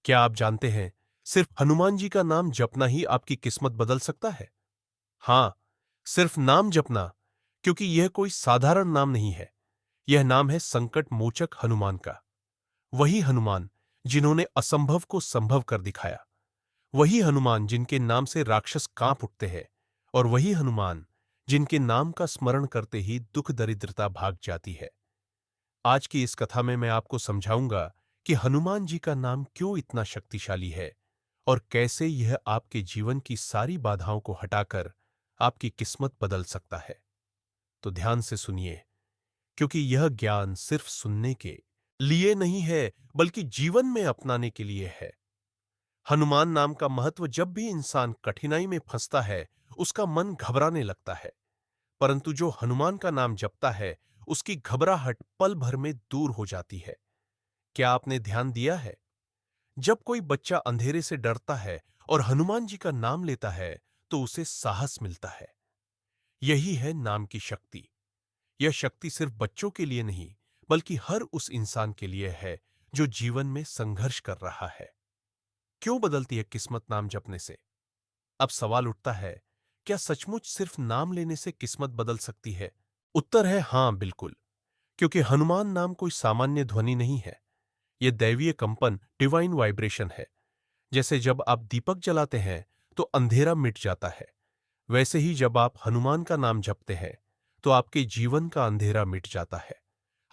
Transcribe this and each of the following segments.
क्या आप जानते हैं, सिर्फ हनुमान जी का नाम जपना ही आपकी किस्मत बदल सकता है? हाँ, सिर्फ नाम जपना, क्योंकि यह कोई साधारण नाम नहीं है। यह नाम है संकट मोचक हनुमान का। वही हनुमान जिन्होंने असंभव को संभव कर दिखाया। वही हनुमान जिनके नाम से राक्षस कांप उठते हैं। और वही हनुमान जिनके नाम का स्मरण करते ही दुख दरिद्रता भाग जाती है। आज की इस कथा में मैं आपको समझाऊंगा कि हनुमान जी का नाम क्यों इतना शक्तिशाली है और कैसे यह आपके जीवन की सारी बाधाओं को हटाकर आपकी किस्मत बदल सकता है। तो ध्यान से सुनिए, क्योंकि यह ज्ञान सिर्फ सुनने के लिए नहीं है, बल्कि जीवन में अपनाने के लिए है। हनुमान नाम का महत्व: जब भी इंसान कठिनाई में फंसता है, उसका मन घबराने लगता है, परंतु जो हनुमान का नाम जपता है, उसकी घबराहट पल भर में दूर हो जाती है। क्या आपने ध्यान दिया है, जब कोई बच्चा अंधेरे से डरता है और हनुमान जी का नाम लेता है, तो उसे साहस मिलता है। यही है नाम की शक्ति। यह शक्ति सिर्फ बच्चों के लिए नहीं, बल्कि हर उस इंसान के लिए है जो जीवन में संघर्ष कर रहा है। क्यों बदलती है किस्मत नाम जपने से? अब सवाल उठता है, क्या सचमुच सिर्फ नाम लेने से किस्मत बदल सकती है? उत्तर है हां, बिल्कुल। क्योंकि हनुमान नाम कोई सामान्य ध्वनि नहीं है। यह दैवीय कंपन, डिवाइन वाइब्रेशन है। जैसे जब आप दीपक जलाते हैं तो अंधेरा मिट जाता है, वैसे ही जब आप हनुमान का नाम जपते हैं तो आपके जीवन का अंधेरा मिट जाता है।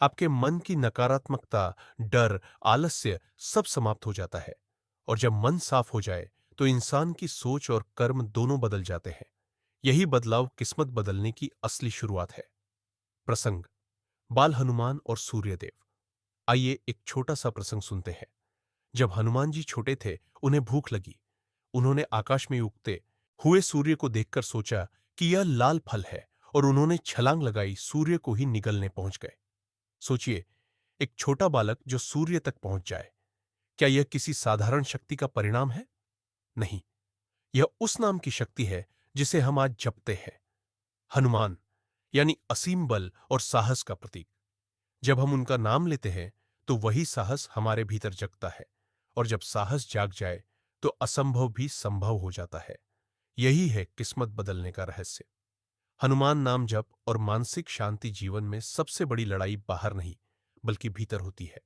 आपके मन की नकारात्मकता, डर, आलस्य सब समाप्त हो जाता है। और जब मन साफ हो जाए तो इंसान की सोच और कर्म दोनों बदल जाते हैं। यही बदलाव किस्मत बदलने की असली शुरुआत है। प्रसंग: बाल हनुमान और सूर्यदेव। आइए एक छोटा सा प्रसंग सुनते हैं। जब हनुमान जी छोटे थे, उन्हें भूख लगी। उन्होंने आकाश में उगते हुए सूर्य को देखकर सोचा कि यह लाल फल है, और उन्होंने छलांग लगाई, सूर्य को ही निगलने पहुंच गए। सोचिए, एक छोटा बालक जो सूर्य तक पहुंच जाए। क्या यह किसी साधारण शक्ति का परिणाम है? नहीं, यह उस नाम की शक्ति है जिसे हम आज जपते हैं। हनुमान यानी असीम बल और साहस का प्रतीक। जब हम उनका नाम लेते हैं तो वही साहस हमारे भीतर जगता है, और जब साहस जाग जाए तो असंभव भी संभव हो जाता है। यही है किस्मत बदलने का रहस्य। हनुमान नाम जप और मानसिक शांति। जीवन में सबसे बड़ी लड़ाई बाहर नहीं, बल्कि भीतर होती है।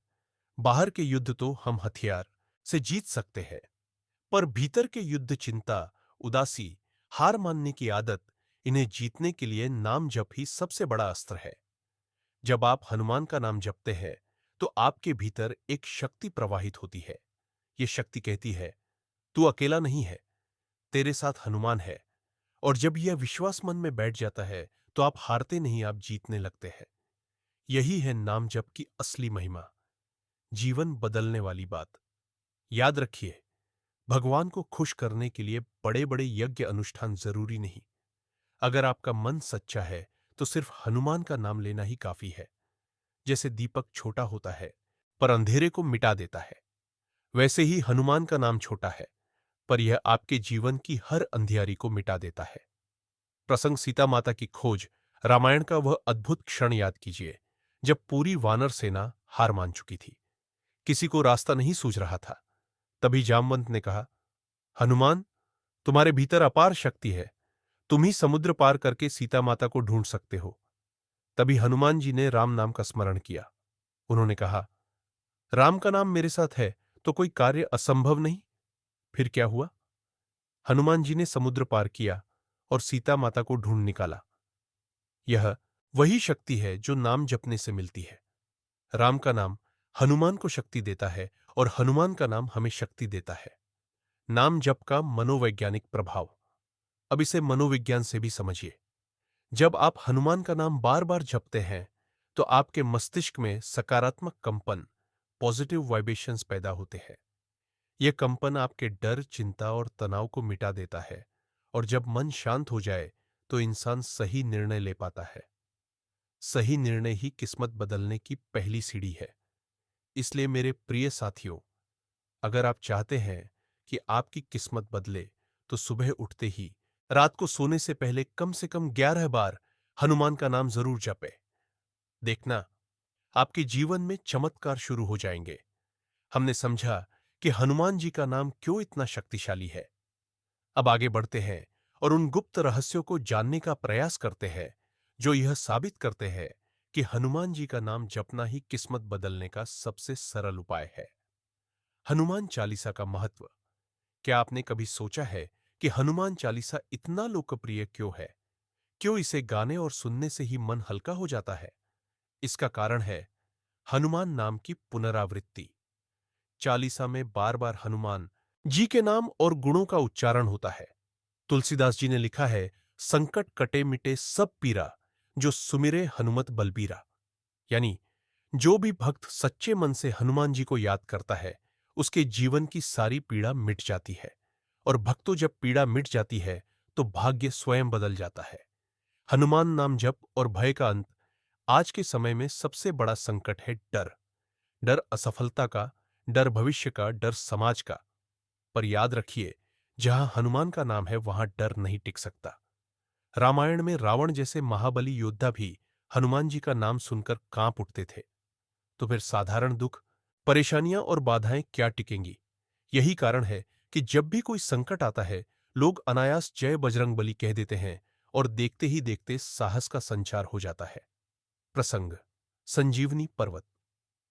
बाहर के युद्ध तो हम हथियार से जीत सकते हैं, पर भीतर के युद्ध, चिंता, उदासी, हार मानने की आदत, इन्हें जीतने के लिए नाम जप ही सबसे बड़ा अस्त्र है। जब आप हनुमान का नाम जपते हैं तो आपके भीतर एक शक्ति प्रवाहित होती है। ये शक्ति कहती है, तू अकेला नहीं है, तेरे साथ हनुमान है। और जब यह विश्वास मन में बैठ जाता है तो आप हारते नहीं, आप जीतने लगते हैं। यही है नाम जप की असली महिमा, जीवन बदलने वाली बात। याद रखिए, भगवान को खुश करने के लिए बड़े बड़े यज्ञ अनुष्ठान जरूरी नहीं। अगर आपका मन सच्चा है तो सिर्फ हनुमान का नाम लेना ही काफी है। जैसे दीपक छोटा होता है पर अंधेरे को मिटा देता है, वैसे ही हनुमान का नाम छोटा है, पर यह आपके जीवन की हर अंधियारी को मिटा देता है। प्रसंग: सीता माता की खोज। रामायण का वह अद्भुत क्षण याद कीजिए जब पूरी वानर सेना हार मान चुकी थी। किसी को रास्ता नहीं सूझ रहा था। तभी जामवंत ने कहा, हनुमान, तुम्हारे भीतर अपार शक्ति है। तुम ही समुद्र पार करके सीता माता को ढूंढ सकते हो। तभी हनुमान जी ने राम नाम का स्मरण किया। उन्होंने कहा, राम का नाम मेरे साथ है तो कोई कार्य असंभव नहीं। फिर क्या हुआ? हनुमान जी ने समुद्र पार किया और सीता माता को ढूंढ निकाला। यह वही शक्ति है जो नाम जपने से मिलती है। राम का नाम हनुमान को शक्ति देता है और हनुमान का नाम हमें शक्ति देता है। नाम जप का मनोवैज्ञानिक प्रभाव। अब इसे मनोविज्ञान से भी समझिए। जब आप हनुमान का नाम बार बार जपते हैं तो आपके मस्तिष्क में सकारात्मक कंपन, पॉजिटिव वाइब्रेशंस पैदा होते हैं। यह कंपन आपके डर, चिंता और तनाव को मिटा देता है, और जब मन शांत हो जाए तो इंसान सही निर्णय ले पाता है। सही निर्णय ही किस्मत बदलने की पहली सीढ़ी है। इसलिए मेरे प्रिय साथियों, अगर आप चाहते हैं कि आपकी किस्मत बदले तो सुबह उठते ही, रात को सोने से पहले कम से कम 11 बार हनुमान का नाम जरूर जपें। देखना, आपके जीवन में चमत्कार शुरू हो जाएंगे। हमने समझा कि हनुमान जी का नाम क्यों इतना शक्तिशाली है। अब आगे बढ़ते हैं और उन गुप्त रहस्यों को जानने का प्रयास करते हैं जो यह साबित करते हैं कि हनुमान जी का नाम जपना ही किस्मत बदलने का सबसे सरल उपाय है। हनुमान चालीसा का महत्व। क्या आपने कभी सोचा है कि हनुमान चालीसा इतना लोकप्रिय क्यों है? क्यों इसे गाने और सुनने से ही मन हल्का हो जाता है? इसका कारण है हनुमान नाम की पुनरावृत्ति। चालीसा में बार बार हनुमान जी के नाम और गुणों का उच्चारण होता है। तुलसीदास जी ने लिखा है, संकट कटे मिटे सब पीरा, जो सुमिरे हनुमत बलबीरा। यानी जो भी भक्त सच्चे मन से हनुमान जी को याद करता है उसके जीवन की सारी पीड़ा मिट जाती है। और भक्तों, जब पीड़ा मिट जाती है तो भाग्य स्वयं बदल जाता है। हनुमान नाम जप और भय का अंत। आज के समय में सबसे बड़ा संकट है डर। डर असफलता का, डर भविष्य का, डर समाज का। पर याद रखिए, जहां हनुमान का नाम है वहां डर नहीं टिक सकता। रामायण में रावण जैसे महाबली योद्धा भी हनुमान जी का नाम सुनकर कांप उठते थे। तो फिर साधारण दुख, परेशानियां और बाधाएं क्या टिकेंगी? यही कारण है कि जब भी कोई संकट आता है, लोग अनायास जय बजरंगबली कह देते हैं और देखते ही देखते साहस का संचार हो जाता है। प्रसंग, संजीवनी पर्वत।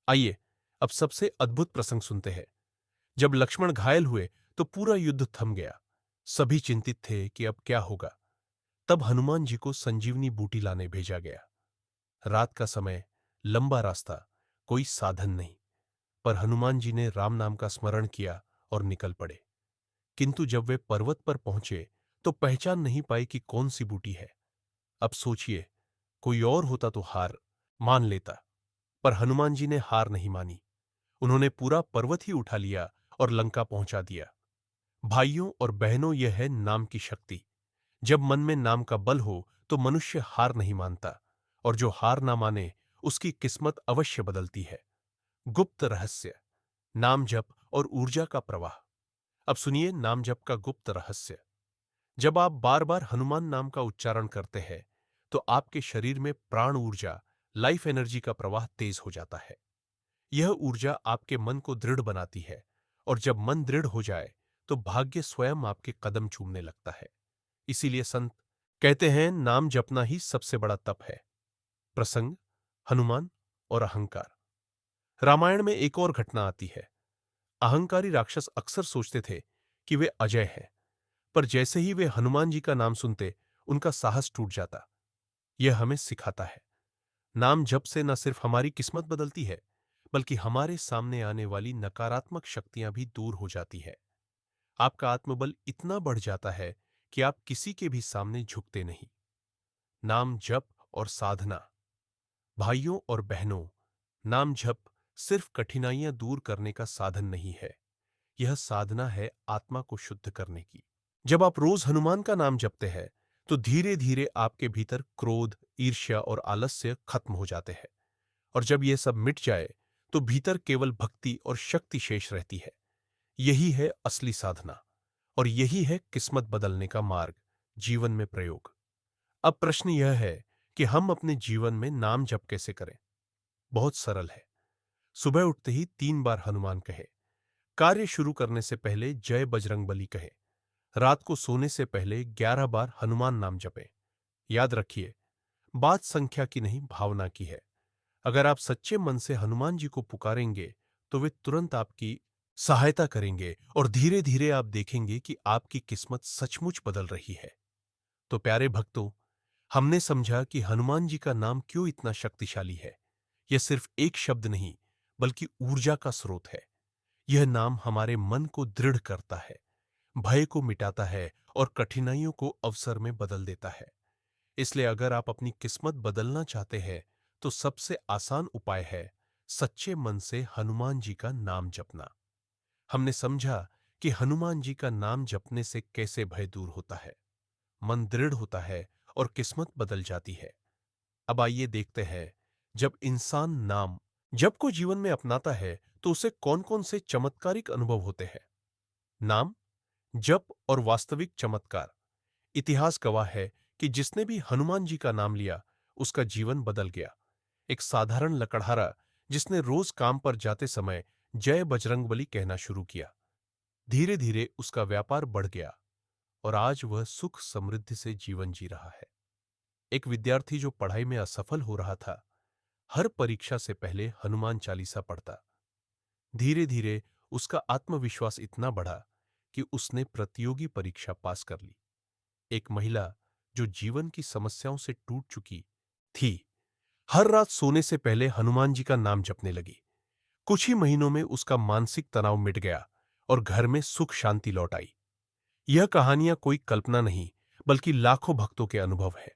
आइए अब सबसे अद्भुत प्रसंग सुनते हैं। जब लक्ष्मण घायल हुए तो पूरा युद्ध थम गया। सभी चिंतित थे कि अब क्या होगा। तब हनुमान जी को संजीवनी बूटी लाने भेजा गया। रात का समय, लंबा रास्ता, कोई साधन नहीं, पर हनुमान जी ने राम नाम का स्मरण किया और निकल पड़े। किंतु जब वे पर्वत पर पहुंचे तो पहचान नहीं पाई कि कौन सी बूटी है। अब सोचिए, कोई और होता तो हार मान लेता, पर हनुमान जी ने हार नहीं मानी। उन्होंने पूरा पर्वत ही उठा लिया और लंका पहुंचा दिया। भाइयों और बहनों, यह है नाम की शक्ति। जब मन में नाम का बल हो तो मनुष्य हार नहीं मानता, और जो हार ना माने उसकी किस्मत अवश्य बदलती है। गुप्त रहस्य, नाम जप और ऊर्जा का प्रवाह। अब सुनिए नाम जप का गुप्त रहस्य। जब आप बार बार हनुमान नाम का उच्चारण करते हैं तो आपके शरीर में प्राण ऊर्जा, लाइफ एनर्जी का प्रवाह तेज हो जाता है। यह ऊर्जा आपके मन को दृढ़ बनाती है, और जब मन दृढ़ हो जाए तो भाग्य स्वयं आपके कदम चूमने लगता है। इसीलिए संत कहते हैं, नाम जपना ही सबसे बड़ा तप है। प्रसंग, हनुमान और अहंकार। रामायण में एक और घटना आती है। अहंकारी राक्षस अक्सर सोचते थे कि वे अजय हैं, पर जैसे ही वे हनुमान जी का नाम सुनते उनका साहस टूट जाता। यह हमें सिखाता है, नाम जप से न सिर्फ हमारी किस्मत बदलती है, बल्कि हमारे सामने आने वाली नकारात्मक शक्तियां भी दूर हो जाती है। आपका आत्मबल इतना बढ़ जाता है कि आप किसी के भी सामने झुकते नहीं। नाम जप और साधना। भाइयों और बहनों, नाम जप सिर्फ कठिनाइयां दूर करने का साधन नहीं है, यह साधना है आत्मा को शुद्ध करने की। जब आप रोज हनुमान का नाम जपते हैं तो धीरे धीरे आपके भीतर क्रोध, ईर्ष्या और आलस्य खत्म हो जाते हैं। और जब यह सब मिट जाए तो भीतर केवल भक्ति और शक्ति शेष रहती है। यही है असली साधना, और यही है किस्मत बदलने का मार्ग, जीवन में प्रयोग। अब प्रश्न यह है कि हम अपने जीवन में नाम जप कैसे करें? बहुत सरल है। सुबह उठते ही 3 बार हनुमान कहे। कार्य शुरू करने से पहले जय बजरंगबली कहे। रात को सोने से पहले 11 बार हनुमान नाम जपें। याद रखिए, बात संख्या की नहीं, भावना की है। अगर आप सच्चे मन से हनुमान जी को पुकारेंगे तो वे तुरंत आपकी सहायता करेंगे, और धीरे धीरे आप देखेंगे कि आपकी किस्मत सचमुच बदल रही है। तो प्यारे भक्तों, हमने समझा कि हनुमान जी का नाम क्यों इतना शक्तिशाली है। यह सिर्फ एक शब्द नहीं, बल्कि ऊर्जा का स्रोत है। यह नाम हमारे मन को दृढ़ करता है, भय को मिटाता है और कठिनाइयों को अवसर में बदल देता है। इसलिए अगर आप अपनी किस्मत बदलना चाहते हैं तो सबसे आसान उपाय है सच्चे मन से हनुमान जी का नाम जपना। हमने समझा कि हनुमान जी का नाम जपने से कैसे भय दूर होता है, मन दृढ़ होता है और किस्मत बदल जाती है। अब आइए देखते हैं, जब इंसान नाम जप को जीवन में अपनाता है तो उसे कौन कौन से चमत्कारिक अनुभव होते हैं। नाम जप और वास्तविक चमत्कार। इतिहास गवाह है कि जिसने भी हनुमान जी का नाम लिया उसका जीवन बदल गया। एक साधारण लकड़हारा जिसने रोज काम पर जाते समय जय बजरंगबली कहना शुरू किया। धीरे धीरे उसका व्यापार बढ़ गया और आज वह सुख समृद्धि से जीवन जी रहा है। एक विद्यार्थी जो पढ़ाई में असफल हो रहा था, हर परीक्षा से पहले हनुमान चालीसा पढ़ता। धीरे धीरे उसका आत्मविश्वास इतना बढ़ा कि उसने प्रतियोगी परीक्षा पास कर ली। एक महिला जो जीवन की समस्याओं से टूट चुकी थी, हर रात सोने से पहले हनुमान जी का नाम जपने लगी। कुछ ही महीनों में उसका मानसिक तनाव मिट गया और घर में सुख शांति लौट आई। यह कहानियां कोई कल्पना नहीं, बल्कि लाखों भक्तों के अनुभव है।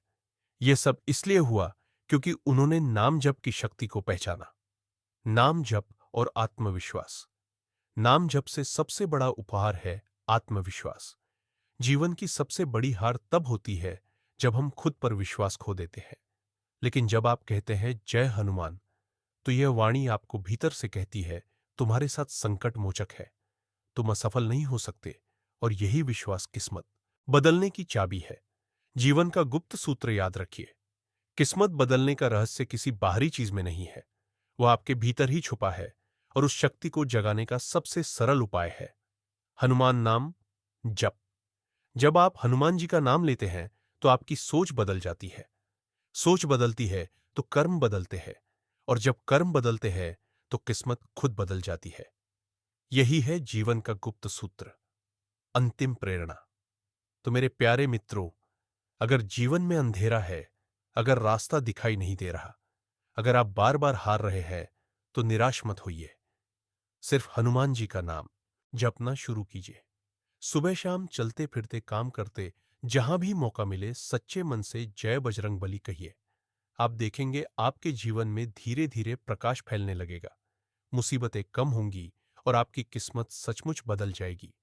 यह सब इसलिए हुआ क्योंकि उन्होंने नाम जप की शक्ति को पहचाना। नाम जप और आत्मविश्वास। नाम जप से सबसे बड़ा उपहार है आत्मविश्वास। जीवन की सबसे बड़ी हार तब होती है जब हम खुद पर विश्वास खो देते हैं। लेकिन जब आप कहते हैं जय हनुमान, तो यह वाणी आपको भीतर से कहती है तुम्हारे साथ संकट मोचक है, तुम असफल नहीं हो सकते। और यही विश्वास किस्मत बदलने की चाबी है। जीवन का गुप्त सूत्र याद रखिए, किस्मत बदलने का रहस्य किसी बाहरी चीज में नहीं है, वह आपके भीतर ही छुपा है। और उस शक्ति को जगाने का सबसे सरल उपाय है हनुमान नाम जप। जब आप हनुमान जी का नाम लेते हैं तो आपकी सोच बदल जाती है। सोच बदलती है तो कर्म बदलते हैं, और जब कर्म बदलते हैं तो किस्मत खुद बदल जाती है। यही है जीवन का गुप्त सूत्र, अंतिम प्रेरणा। तो मेरे प्यारे मित्रों, अगर जीवन में अंधेरा है, अगर रास्ता दिखाई नहीं दे रहा, अगर आप बार बार हार रहे हैं, तो निराश मत होइए। सिर्फ हनुमान जी का नाम जपना शुरू कीजिए। सुबह शाम चलते फिरते काम करते, जहां भी मौका मिले सच्चे मन से जय बजरंगबली कहिए। आप देखेंगे आपके जीवन में धीरे धीरे प्रकाश फैलने लगेगा। मुसीबतें कम होंगी और आपकी किस्मत सचमुच बदल जाएगी।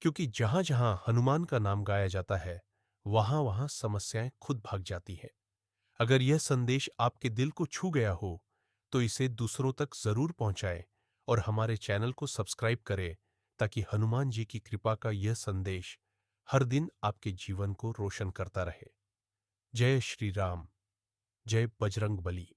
क्योंकि जहां जहां हनुमान का नाम गाया जाता है, वहां वहां समस्याएं खुद भाग जाती है। अगर यह संदेश आपके दिल को छू गया हो, तो इसे दूसरों तक जरूर पहुंचाएं और हमारे चैनल को सब्सक्राइब करें, ताकि हनुमान जी की कृपा का यह संदेश हर दिन आपके जीवन को रोशन करता रहे। जय श्री राम। जय बजरंग बली।